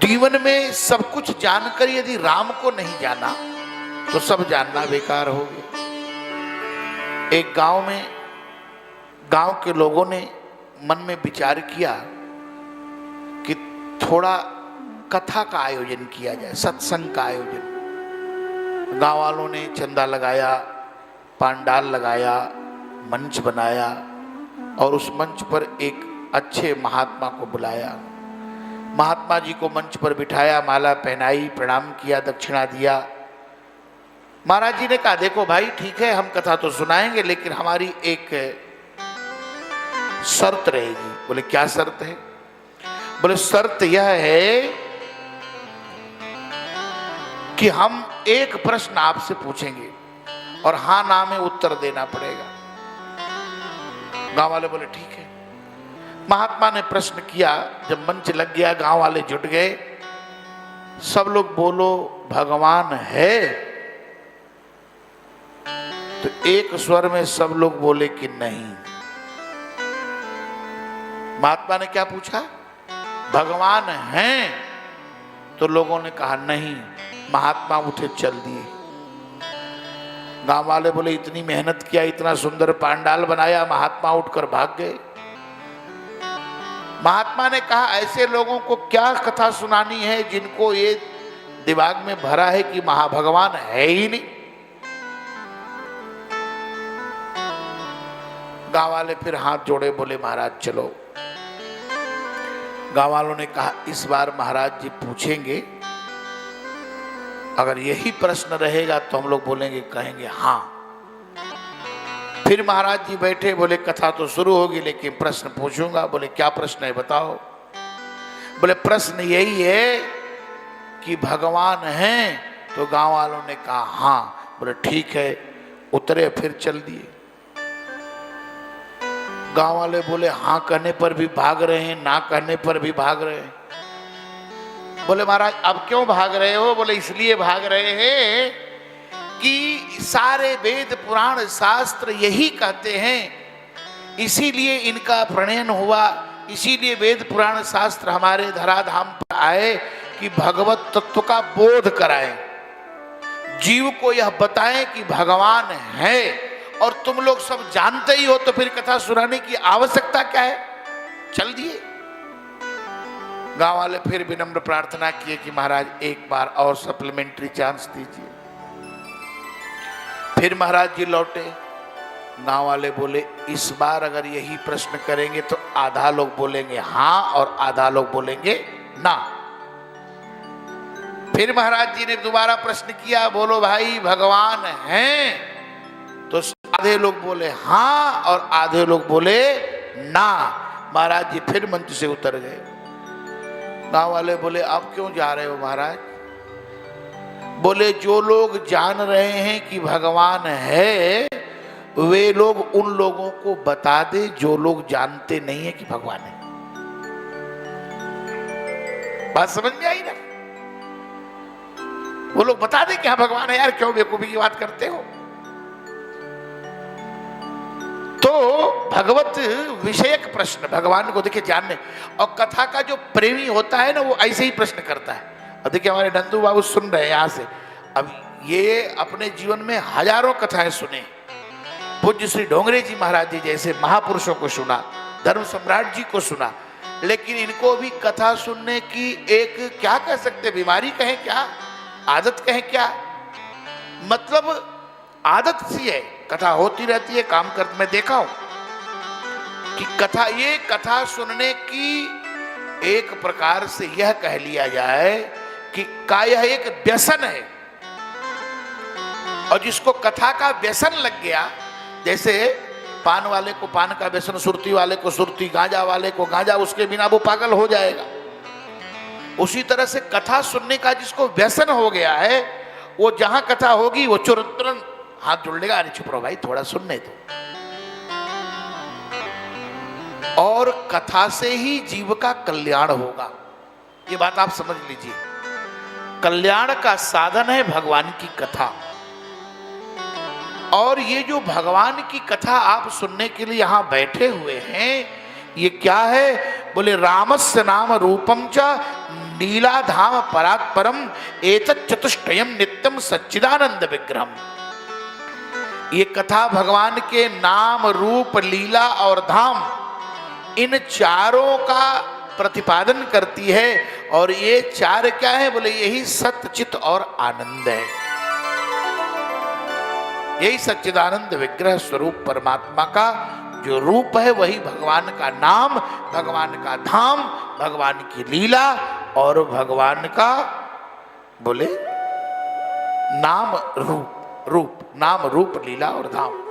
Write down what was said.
जीवन में सब कुछ जानकर यदि राम को नहीं जाना तो सब जानना बेकार हो गया। एक गांव में गांव के लोगों ने मन में विचार किया कि थोड़ा कथा का आयोजन किया जाए, सत्संग का आयोजन। गांव वालों ने चंदा लगाया, पांडाल लगाया, मंच बनाया और उस मंच पर एक अच्छे महात्मा को बुलाया। महात्मा जी को मंच पर बिठाया, माला पहनाई, प्रणाम किया, दक्षिणा दिया। महाराज जी ने कहा, देखो भाई ठीक है, हम कथा तो सुनाएंगे लेकिन हमारी एक शर्त रहेगी। बोले क्या शर्त है? बोले शर्त यह है कि हम एक प्रश्न आपसे पूछेंगे और हाँ ना में उत्तर देना पड़ेगा। गांव वाले बोले ठीक है। महात्मा ने प्रश्न किया। जब मंच लग गया, गांव वाले जुट गए, सब लोग बोलो भगवान है। तो एक स्वर में सब लोग बोले कि नहीं। महात्मा ने क्या पूछा? भगवान हैं? तो लोगों ने कहा नहीं। महात्मा उठे चल दिए। गांव वाले बोले इतनी मेहनत किया, इतना सुंदर पांडाल बनाया, महात्मा उठकर भाग गए। महात्मा ने कहा ऐसे लोगों को क्या कथा सुनानी है जिनको ये दिमाग में भरा है कि महाभगवान है ही नहीं। गांव वाले फिर हाथ जोड़े, बोले महाराज चलो। गांव वालों ने कहा इस बार महाराज जी पूछेंगे, अगर यही प्रश्न रहेगा तो हम लोग बोलेंगे, कहेंगे हाँ। फिर महाराज जी बैठे, बोले कथा तो शुरू होगी लेकिन प्रश्न पूछूंगा। बोले क्या प्रश्न है बताओ? बोले प्रश्न यही है कि भगवान हैं? तो गांव वालों ने कहा हाँ। बोले ठीक है, उतरे फिर चल दिए। गांव वाले बोले हाँ कहने पर भी भाग रहे हैं, ना कहने पर भी भाग रहे हैं। बोले महाराज अब क्यों भाग रहे हो? बोले इसलिए भाग रहे हैं कि सारे वेद पुराण शास्त्र यही कहते हैं, इसीलिए इनका प्रणयन हुआ, इसीलिए वेद पुराण शास्त्र हमारे धराधाम पर आए कि भगवत तत्व का बोध कराएं, जीव को यह बताएं कि भगवान है। और तुम लोग सब जानते ही हो तो फिर कथा सुनाने की आवश्यकता क्या है? चल दिए। गांव वाले फिर विनम्र प्रार्थना किए कि महाराज एक बार और सप्लीमेंट्री चांस दीजिए। फिर महाराज जी लौटे। गांव वाले बोले इस बार अगर यही प्रश्न करेंगे तो आधा लोग बोलेंगे हाँ और आधा लोग बोलेंगे ना। फिर महाराज जी ने दोबारा प्रश्न किया, बोलो भाई भगवान हैं? तो आधे लोग बोले हाँ और आधे लोग बोले ना। महाराज जी फिर मंच से उतर गए। गांव वाले बोले अब क्यों जा रहे हो महाराज? बोले जो लोग जान रहे हैं कि भगवान है वे लोग उन लोगों को बता दे जो लोग जानते नहीं है कि भगवान है। बात समझ में आई ना? वो लोग बता दे कि हाँ भगवान है। यार क्यों बेवकूफी की बात करते हो? तो भगवत विषयक प्रश्न भगवान को देखिए जानने, और कथा का जो प्रेमी होता है ना वो ऐसे ही प्रश्न करता है। अब देखिए हमारे नंदू बाबू सुन रहे हैं यहाँ से, अब ये अपने जीवन में हजारों कथाएं सुने, पूज्य श्री डोंगरे जी महाराज जी जैसे महापुरुषों को सुना, धर्म सम्राट जी को सुना, लेकिन इनको भी कथा सुनने की एक क्या कह सकते, बीमारी कहें क्या, आदत कहें क्या, मतलब आदत सी है। कथा होती रहती है, काम करते मैं देखा हूं कि कथा, ये कथा सुनने की एक प्रकार से यह कह लिया जाए कि का यह एक व्यसन है। और जिसको कथा का व्यसन लग गया, जैसे पान वाले को पान का व्यसन, सुरती वाले को सुरती, गांजा वाले को गांजा, उसके बिना वो पागल हो जाएगा। उसी तरह से कथा सुनने का जिसको व्यसन हो गया है, वो जहां कथा होगी वो तुरंत हाथ जोड़ लेगा, अरे चुप रहो भाई थोड़ा सुनने दो। और कथा से ही जीव का कल्याण होगा, ये बात आप समझ लीजिए। कल्याण का साधन है भगवान की कथा। और ये जो भगवान की कथा आप सुनने के लिए यहां बैठे हुए हैं, ये क्या है? बोले रामस्य नाम रूपम च लीला धाम परात्परम एतत् चतुष्टयम नित्यम सच्चिदानंद विग्रहम। ये कथा भगवान के नाम रूप लीला और धाम इन चारों का प्रतिपादन करती है। और ये चार क्या है? बोले यही सत्य चित और आनंद है। यही सच्चिदानंद विग्रह स्वरूप परमात्मा का जो रूप है वही भगवान का नाम, भगवान का धाम, भगवान की लीला और भगवान का बोले नाम रूप, नाम रूप लीला और धाम।